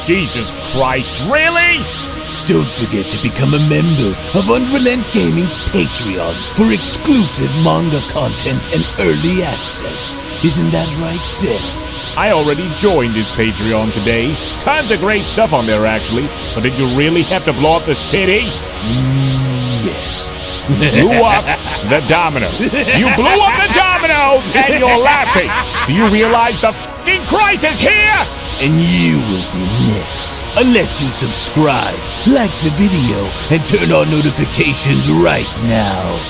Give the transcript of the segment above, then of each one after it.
Jesus Christ, really? Don't forget to become a member of UnrealEntGaming's Patreon for exclusive manga content and early access. Isn't that right, Seth? I already joined his Patreon today. Tons of great stuff on there, actually. But did you really have to blow up the city? Yes. Blew up the dominoes. You blew up the dominoes and you're laughing. Do you realize the f***ing crisis here? And you will be next. Unless you subscribe, like the video, and turn on notifications right now.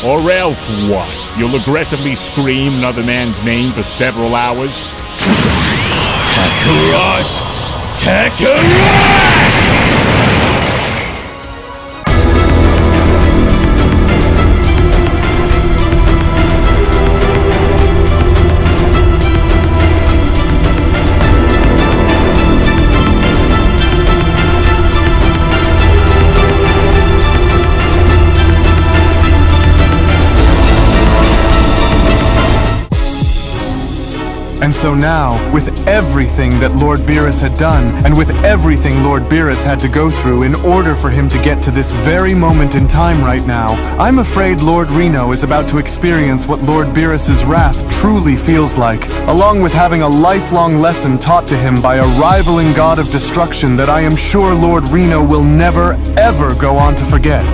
Or else what? You'll aggressively scream another man's name for several hours? Kakarot! Kakarot! And so now, with everything that Lord Beerus had done, and with everything Lord Beerus had to go through in order for him to get to this very moment in time right now, I'm afraid Lord Rino is about to experience what Lord Beerus's wrath truly feels like, along with having a lifelong lesson taught to him by a rivaling god of destruction that I am sure Lord Rino will never, ever go on to forget.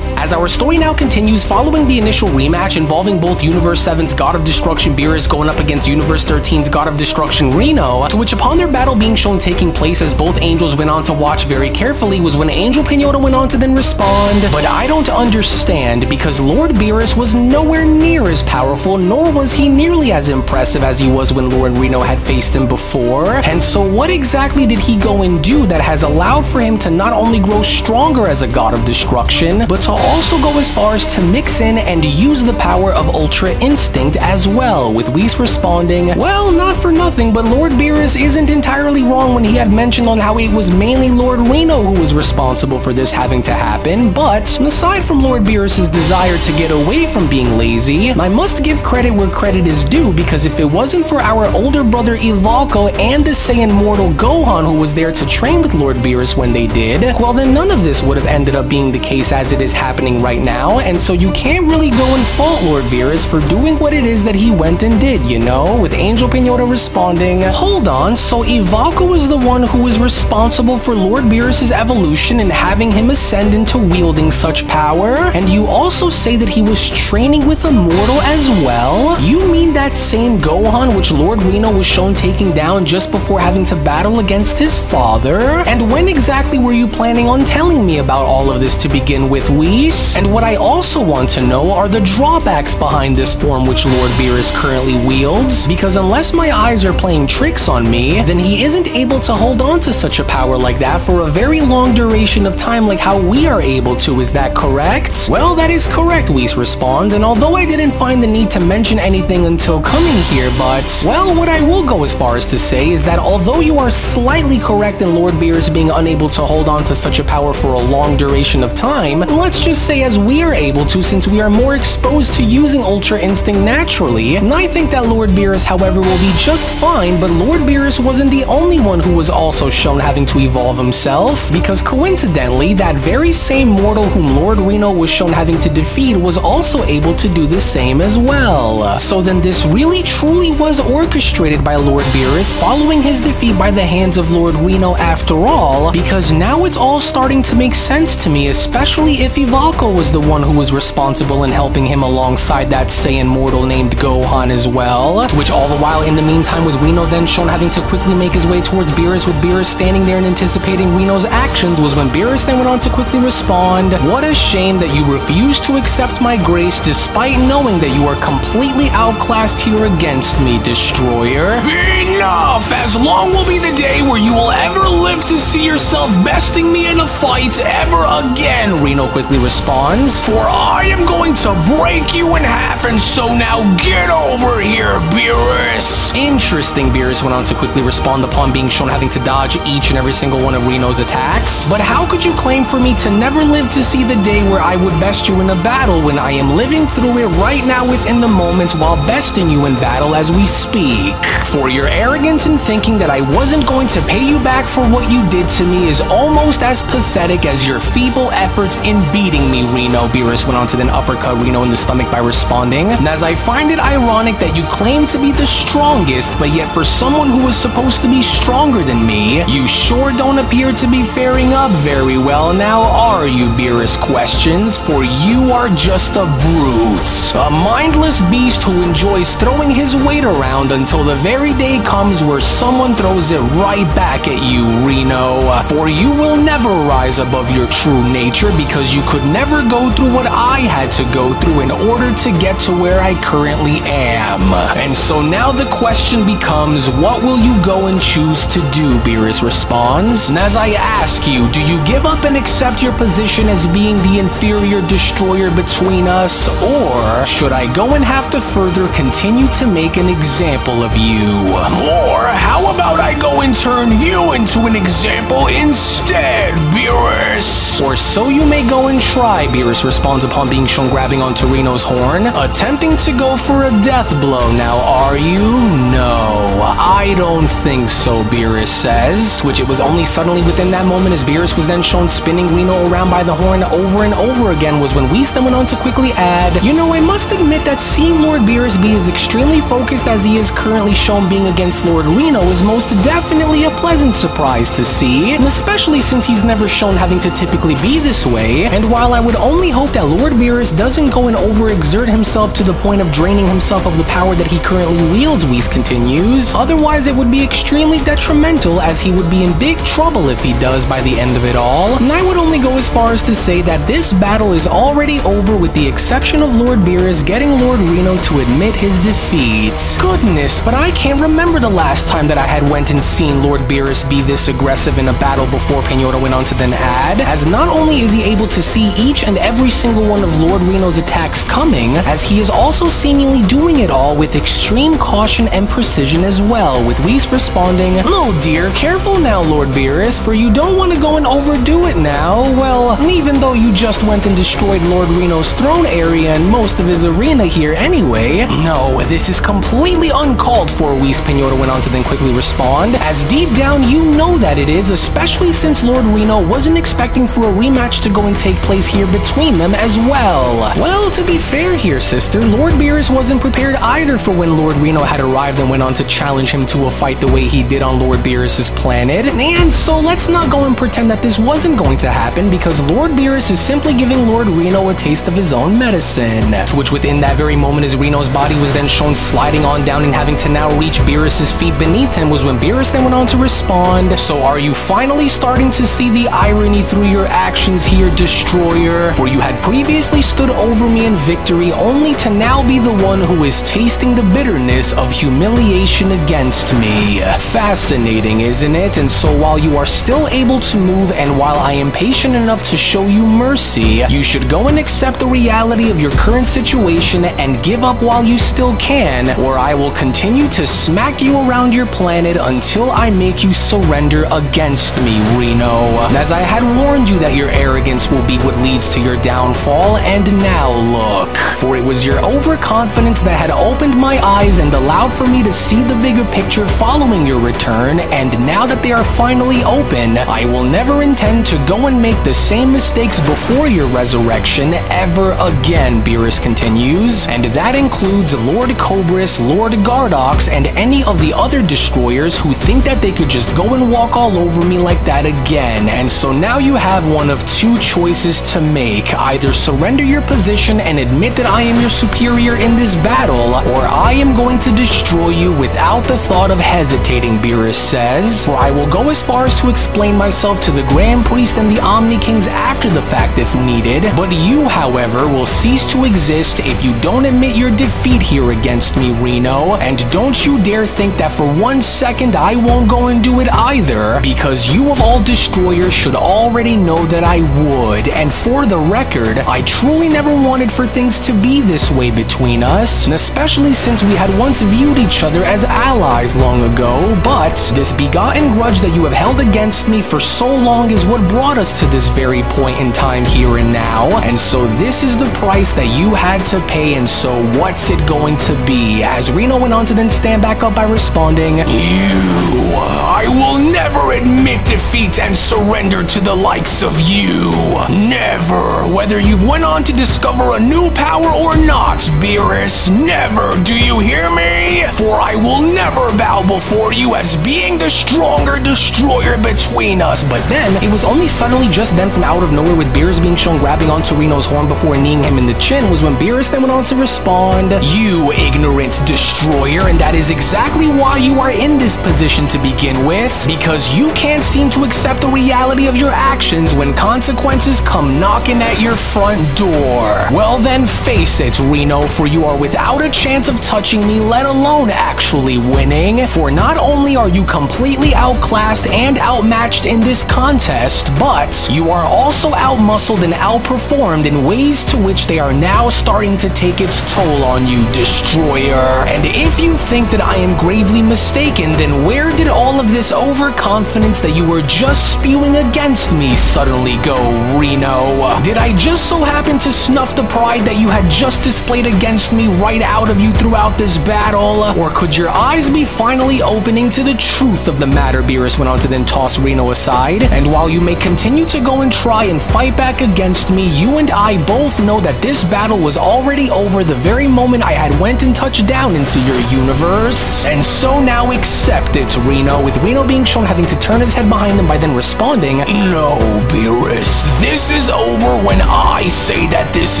As our story now continues, following the initial rematch involving both Universe 7's God of Destruction Beerus going up against Universe 13's God of Destruction Rino, to which upon their battle being shown taking place as both angels went on to watch very carefully was when Angel Pinota went on to then respond, "But I don't understand, because Lord Beerus was nowhere near as powerful, nor was he nearly as impressive as he was when Lord Rino had faced him before, and so what exactly did he go and do that has allowed for him to not only grow stronger as a God of Destruction, but to also go as far as to mix in and use the power of Ultra Instinct as well," with Whis responding, "Well, not for nothing, but Lord Beerus isn't entirely wrong when he had mentioned on how it was mainly Lord Rino who was responsible for this having to happen, but aside from Lord Beerus's desire to get away from being lazy, I must give credit where credit is due, because if it wasn't for our older brother Ivalco and the Saiyan mortal Gohan who was there to train with Lord Beerus when they did, well then none of this would have ended up being the case as it is happening right now, and so you can't really go and fault Lord Beerus for doing what it is that he went and did, you know, with Angel Pinota responding, "Hold on, so Ivalco was the one who was responsible for Lord Beerus's evolution and having him ascend into wielding such power? And you also say that he was training with a mortal as well? You mean that same Gohan which Lord Rino was shown taking down just before having to battle against his father? And when exactly were you planning on telling me about all of this to begin with, Whis? And what I also want to know are the drawbacks behind this form which Lord Beerus currently wields, because unless my eyes are playing tricks on me, then he isn't able to hold on to such a power like that for a very long duration of time like how we are able to, is that correct?" "Well, that is correct," Whis responds, "and although I didn't find the need to mention anything until coming here, but, well, what I will go as far as to say is that although you are slightly correct in Lord Beerus being unable to hold on to such a power for a long duration of time, let's just say as we are able to, since we are more exposed to using Ultra Instinct naturally, and I think that Lord Beerus, however, will be just fine, but Lord Beerus wasn't the only one who was also shown having to evolve himself, because coincidentally, that very same mortal whom Lord Rino was shown having to defeat was also able to do the same as well. So then this really truly was orchestrated by Lord Beerus following his defeat by the hands of Lord Rino after all, because now it's all starting to make sense to me, especially if Ivalco was the one who was responsible in helping him alongside that Saiyan mortal named Gohan as well, to which all the while in the meantime with Rino then shown having to quickly make his way towards Beerus, with Beerus standing there and anticipating Rino's actions, was when Beerus then went on to quickly respond, "What a shame that you refuse to accept my grace despite knowing that you are completely outclassed here against me, Destroyer." Enough! Enough! As long will be the day where you will ever live to see yourself besting me in a fight ever again, Rino quickly responds. For I am going to break you in half, and so now get over here, Beerus. Interesting, Beerus went on to quickly respond upon being shown having to dodge each and every single one of Rino's attacks. But how could you claim for me to never live to see the day where I would best you in a battle when I am living through it right now within the moment while besting you in battle as we speak? For your arrogance in thinking that I wasn't going to pay you back for what you did to me is almost as pathetic as your feeble efforts in beating me, Rino. Beerus went on to then uppercut Rino in the stomach by responding. And as I find it ironic that you claim to be the strongest, but yet for someone who was supposed to be stronger than me, you sure don't appear to be faring up very well now, are you, Beerus questions? For you are just a brute. A mindless beast who enjoys throwing his weight around until the very day comes where someone throws it right back at you, Rino. For you will never rise above your true nature because you could never go through what I had to go through in order to get to where I currently am. And so now the question becomes, what will you go and choose to do, Beerus responds. And as I ask you, do you give up and accept your position as being the inferior destroyer between us, or should I go and have to further continue to make an example of you? Or how about I go and turn you into an example instead, Beerus? Or so you may go and try, Beerus responds upon being shown grabbing onto Rino's horn, attempting to go for a death blow. Now, are you? No, I don't think so, Beerus says, to which it was only suddenly within that moment as Beerus was then shown spinning Rino around by the horn over and over again was when Whis then went on to quickly add, you know, I must admit that seeing Lord Beerus be as extremely focused as he is currently shown being against Lord Rino is most definitely a pleasant surprise to see, and especially since he's never shown having to typically be this way. And while I would only hope that Lord Beerus doesn't go and overexert himself to the point of draining himself of the power that he currently wields, Whis continues, otherwise it would be extremely detrimental as he would be in big trouble if he does by the end of it all. And I would only go as far as to say that this battle is already over with the exception of Lord Beerus getting Lord Rino to admit his defeat. Goodness, but I can't remember the last time that I had went and seen Lord Beerus be this aggressive in a battle before, Pinota went on to then add, as not only is he able to see each and every single one of Lord Rino's attacks coming, as he is also seemingly doing it all with extreme caution and precision as well, with Whis responding, "Oh dear, careful now, Lord Beerus, for you don't want to go and overdo it now. Well, even though you just went and destroyed Lord Rino's throne area and most of his arena here anyway." No, this is completely uncalled for, Whis Pinota went on to then quickly respond, as deep down you know that it is, especially since Lord Rino wasn't expecting for a rematch to go and take place here between them as well. Well, to be fair here, sister, Lord Beerus wasn't prepared either for when Lord Rino had arrived and went on to challenge him to a fight the way he did on Lord Beerus's planet. And so let's not go and pretend that this wasn't going to happen, because Lord Beerus is simply giving Lord Rino a taste of his own medicine. To which within that very moment as Rino's body was then shown sliding on down and having to now reach Beerus's feet beneath him was when Beerus then went on to respond, "So are you finally starting to see the irony through your actions here, Destroyer? For you had previously stood over me in victory only to now be the one who is tasting the bitterness of humiliation against me." Fascinating, isn't it? And so while you are still able to move and while I am patient enough to show you mercy, you should go and accept the reality of your current situation and give up while you still can, or I will continue to smack you around your planet until I make you surrender against me, Rino. As I had warned you that your arrogance will be what leads to your downfall, and now look. For it was your overconfidence that had opened my eyes and allowed for me to see the bigger picture following your return, and now that they are finally open, I will never intend to go and make the same mistakes before your resurrection ever again, Beerus continues, and that includes Lord Cobras, Lord Gardox, and any of the other destroyers who think that they could just go and walk all over me like that again. And so now you have one of two choices to make. Either surrender your position and admit that I am your superior in this battle, or I am going to destroy you without the thought of hesitating, Beerus says. For I will go as far as to explain myself to the Grand Priest and the Omni Kings after the fact if needed, but you, however, will cease to exist if you don't admit your defeat here against me, Rino, and don't you dare think admit that for 1 second I won't go and do it either, because you of all destroyers should already know that I would. And for the record, I truly never wanted for things to be this way between us, and especially since we had once viewed each other as allies long ago. But this begotten grudge that you have held against me for so long is what brought us to this very point in time here and now, and so this is the price that you had to pay. And so what's it going to be? As Rino went on to then stand back up by responding, I will never admit defeat and surrender to the likes of you. Never. Whether you've went on to discover a new power or not, Beerus, never. Do you hear me? For I will never bow before you as being the stronger destroyer between us. But then, it was only suddenly just then from out of nowhere, with Beerus being shown grabbing onto Rino's horn before kneeing him in the chin, was when Beerus then went on to respond, you ignorant destroyer, and that is exactly why you are in this position to begin with, because you can't seem to accept the reality of your actions when consequences come knocking at your front door. Well then, face it, Rino, for you are without a chance of touching me, let alone actually winning. For not only are you completely outclassed and outmatched in this contest, but you are also outmuscled and outperformed in ways to which they are now starting to take its toll on you, destroyer. And if you think that I am gravely mistaken, then where did all of this overconfidence that you were just spewing against me suddenly go, Rino? Did I just so happen to snuff the pride that you had just displayed against me right out of you throughout this battle? Or could your eyes be finally opening to the truth of the matter? Beerus went on to then toss Rino aside. And while you may continue to go and try and fight back against me, you and I both know that this battle was already over the very moment I had went and touched down into your universe. And so now accept it, Rino, with Rino being shown having to turn his head behind him by then responding, no, Beerus, this is over when I say that this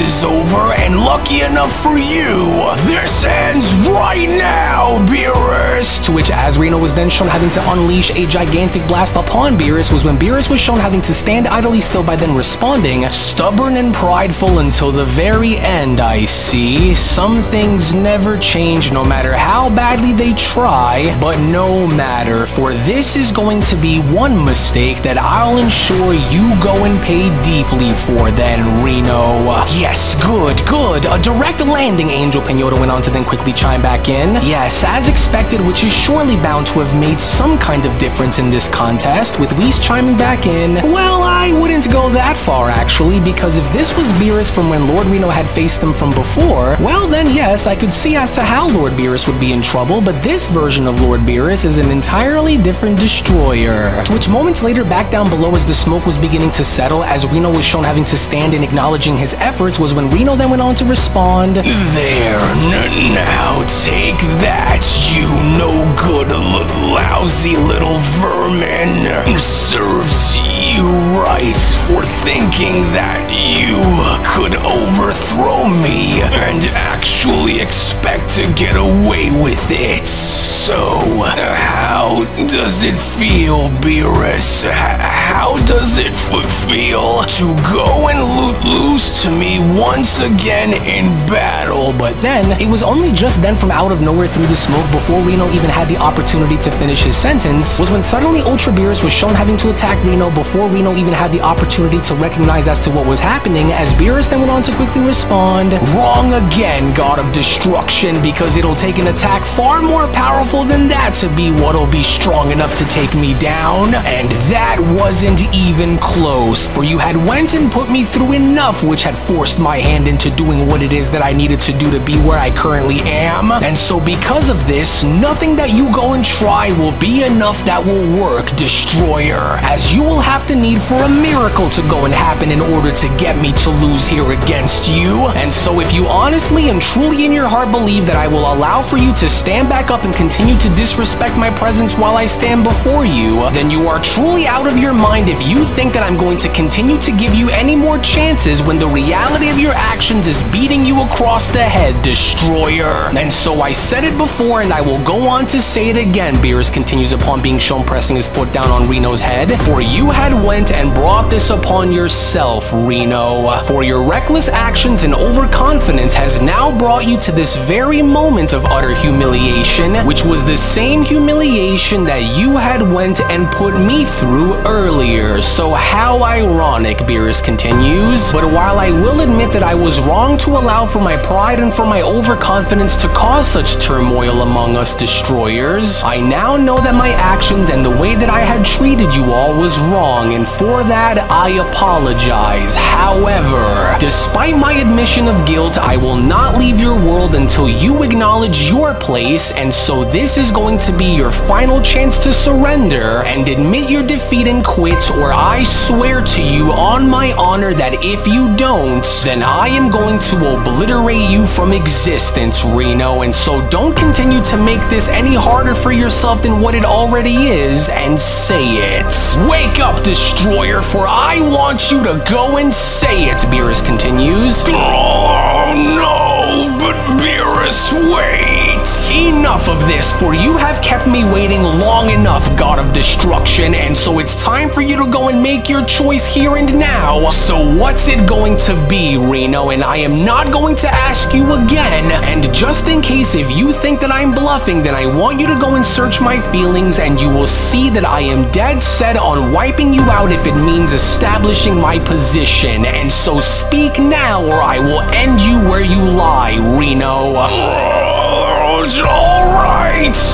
is over, and lucky enough for you, this ends right now, Beerus. To which, as Rino was then shown having to unleash a gigantic blast upon Beerus, was when Beerus was shown having to stand idly still by then responding, stubborn and prideful until the very end, I see. Some things never change no matter how badly they try, but no matter, for this is going to be one mistake that I'll ensure you go and pay deeply for then, Rino. Yes, good. A direct landing, Angel Pinota went on to then quickly chime back in. Yes, as expected, which is surely bound to have made some kind of difference in this contest, with Whis chiming back in. Well, I wouldn't go that far, actually, because if this was Beerus from when Lord Rino had faced him from before, well then yes, I could see as to how Lord Beerus would be in trouble, but this version of Lord Beerus is an entirely different destroyer. To which moments later, back down below as the smoke was beginning to settle, as Rino was shown having to stand and acknowledging his efforts, was when Rino then went on to respond, there, now take that, you no good lousy little vermin. Serves you right for thinking that you could overthrow me and actually expect to get away with it. So, how does it feel, Beerus? How does it feel to go and lose to me once again in battle? But then, it was only just then from out of nowhere through the smoke, before Rino even had the opportunity to finish his sentence, was when suddenly Ultra Beerus was shown having to attack Rino before Rino even had the opportunity to recognize as to what was happening, as Beerus then went on to quickly respond, wrong again, God of Destruction, because it'll take an attack far more powerful than that to be what'll be strong enough to take me down. And that wasn't even close, for you had went and put me through enough which had forced my hand into doing what it is that I needed to do to be where I currently am. And so because of this, nothing that you go and try will be enough that will work, Destroyer, as you will have to need for a miracle to go and happen in order to get me to lose here against you. And so if you honestly and truly in your heart believe that I will allow for you to stand back up and continue to disrespect my presence while I stand before you, then you are truly out of your mind if you think that I'm going to continue to give you any more chances when the reality of your actions is beating you across the head, Destroyer. And so I said it before and I will go on to say it again, Beerus continues upon being shown pressing his foot down on Rino's head, for you had went and brought this upon yourself, Reno. For your reckless actions and overconfidence has now brought you to this very moment of utter humiliation, which was the same humiliation that you had went and put me through earlier. So how ironic, Beerus continues. But while I will admit that I was wrong to allow for my pride and for my overconfidence to cause such turmoil among us destroyers, I now know that my actions and the way that I had treated you all was wrong, and for that I apologize. However, despite my admission of guilt, I will not leave your world until you acknowledge your place, and so this is going to be your final chance to surrender and admit your defeat and quit, or I swear to you on my honor that if you don't, then I am going to obliterate you from existence, Reno. And so don't continue to make this any harder for yourself than what it already is, and say it. Wake up, Destroyer, for I want you to go and say it, Beerus continues. Oh no, but Beerus, wait. Enough of this, for you have kept me waiting long enough, God of Destruction, and so it's time for you to go and make your choice here and now. So what's it going to be, Reno? And I am not going to ask you again, and just in case if you think that I'm bluffing, then I want you to go and search my feelings, and you will see that I am dead set on wiping you out if it means establishing my position. And so speak now, or I will end you where you lie, Reno.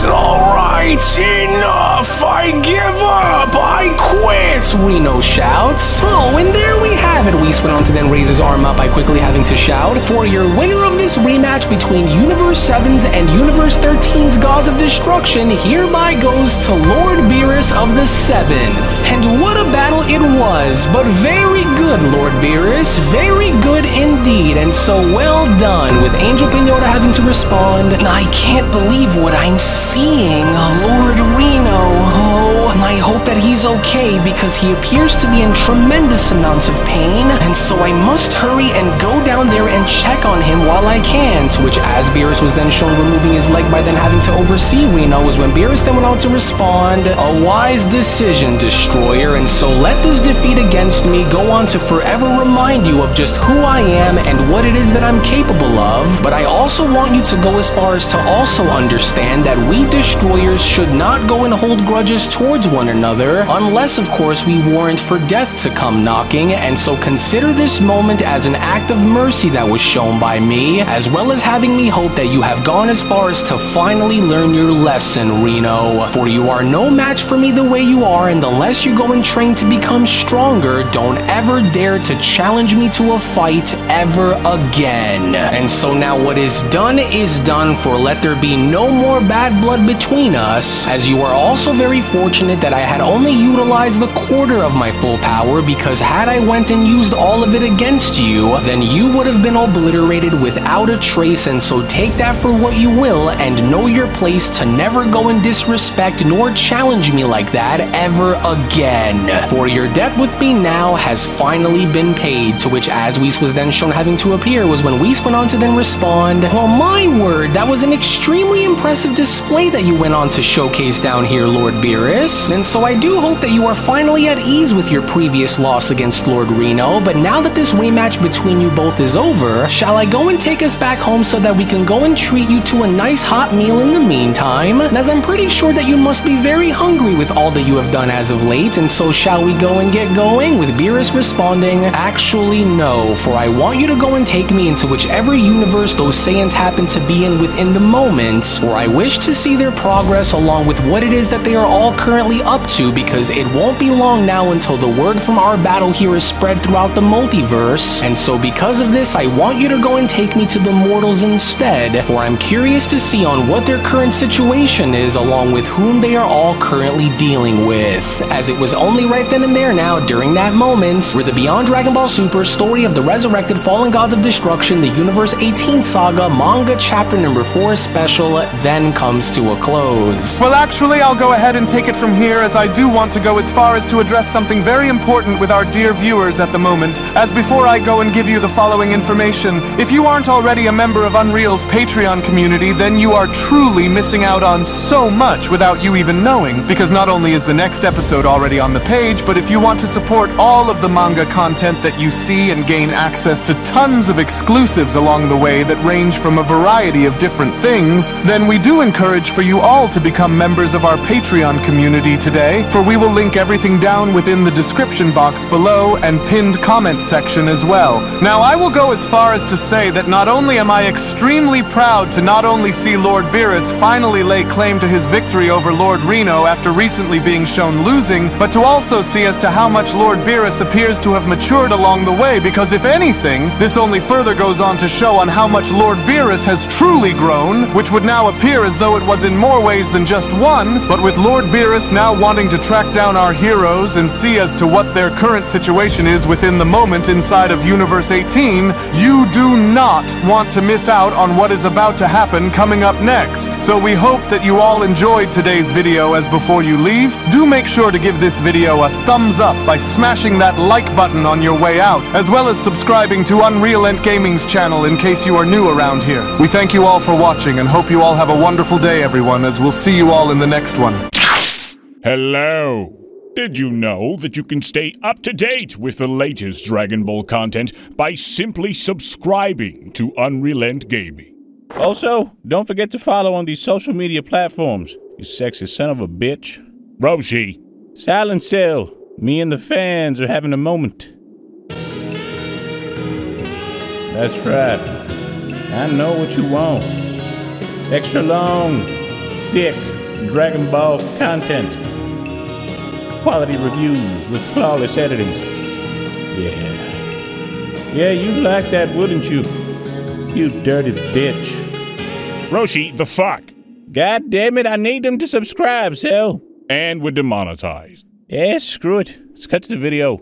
Alright, enough, I give up, I quit, Reno shouts. Oh, and there we have it, Whis went on to then raise his arm up by quickly having to shout. For your winner of this rematch between Universe 7's and Universe 13's Gods of Destruction hereby goes to Lord Beerus of the 7th. And what a battle it was, but very good, Lord Beerus, very good indeed, and so well done, with Angel Pinota having to respond. I can't believe what I'm seeing, Lord Reno. Oh, and I hope that he's okay because he appears to be in tremendous amounts of pain, and so I must hurry and go down there and check on him while I can. To which, as Beerus was then shown removing his leg by then having to oversee Reno, was when Beerus then went on to respond, a wise decision, Destroyer, and so let this defeat against me go on to forever remind you of just who I am and what it is that I'm capable of. But I also want you to go as far as to also understand that we Destroyers should not go and hold grudges towards one another, unless of course we warrant for death to come knocking, and so consider this moment as an act of mercy that was shown by me, as well as having me hope that you have gone as far as to finally learn your lesson, Reno. For you are no match for me the way you are, and unless you go and train to become stronger, don't ever dare to challenge me to a fight ever again. And so now what is done, for let there be no more bad blood between us, as you are also very fortunate that I had only utilized the quarter of my full power, because had I went and used all of it against you, then you would have been obliterated without a trace, and so take that for what you will, and know your place to never go and disrespect nor challenge me like that ever again. For your debt with me now has finally been paid, to which as Whis was then shown having to appear was when Whis went on to then respond, well, my word, that was an extremely impressive display that you went on to showcase down here, Lord Beerus, and so I do hope that you are finally at ease with your previous loss against Lord Reno. But now that this rematch between you both is over, shall I go and take us back home so that we can go and treat you to a nice hot meal in the meantime, as I'm pretty sure that you must be very hungry with all that you have done as of late, and so shall we go and get going, with Beerus responding, actually no, for I want you to go and take me into whichever universe those Saiyans happen to be in within the moment, for I wish to see their progress along with what it is that they are all currently up to, because it won't be long now until the word from our battle here is spread throughout the multiverse, and so because of this I want you to go and take me to the mortals instead, for I'm curious to see on what their current situation is along with whom they are all currently dealing with, as it was only right then and there now during that moment where the Beyond Dragon Ball Super Story of the Resurrected Fallen Gods of Destruction, the Universe 18 Saga Manga Chapter number 4 Special then comes to a close. Well, actually, I'll go ahead and take it from here. here, as I do want to go as far as to address something very important with our dear viewers at the moment. As before I go and give you the following information, if you aren't already a member of Unreal's Patreon community, then you are truly missing out on so much without you even knowing, because not only is the next episode already on the page, but if you want to support all of the manga content that you see and gain access to tons of exclusives along the way that range from a variety of different things, then we do encourage for you all to become members of our Patreon community today, for we will link everything down within the description box below and pinned comment section as well. Now, I will go as far as to say that not only am I extremely proud to not only see Lord Beerus finally lay claim to his victory over Lord Rino after recently being shown losing, but to also see as to how much Lord Beerus appears to have matured along the way, because if anything, this only further goes on to show on how much Lord Beerus has truly grown, which would now appear as though it was in more ways than just one, but with Lord Beerus now wanting to track down our heroes and see as to what their current situation is within the moment inside of Universe 18, you do not want to miss out on what is about to happen coming up next. So we hope that you all enjoyed today's video. As before you leave, do make sure to give this video a thumbs up by smashing that like button on your way out, as well as subscribing to UnrealEntGaming's channel in case you are new around here. We thank you all for watching and hope you all have a wonderful day, everyone, as we'll see you all in the next one. Hello! Did you know that you can stay up to date with the latest Dragon Ball content by simply subscribing to UnrealEntGaming? Also, don't forget to follow on these social media platforms, you sexy son of a bitch. Roshi! Silent Cell, me and the fans are having a moment. That's right. I know what you want. Extra long, thick Dragon Ball content. Quality reviews with flawless editing. Yeah, you'd like that, wouldn't you? You dirty bitch. Roshi, the fuck? God damn it, I need them to subscribe, Cell. And we're demonetized. Yeah, screw it. Let's cut to the video.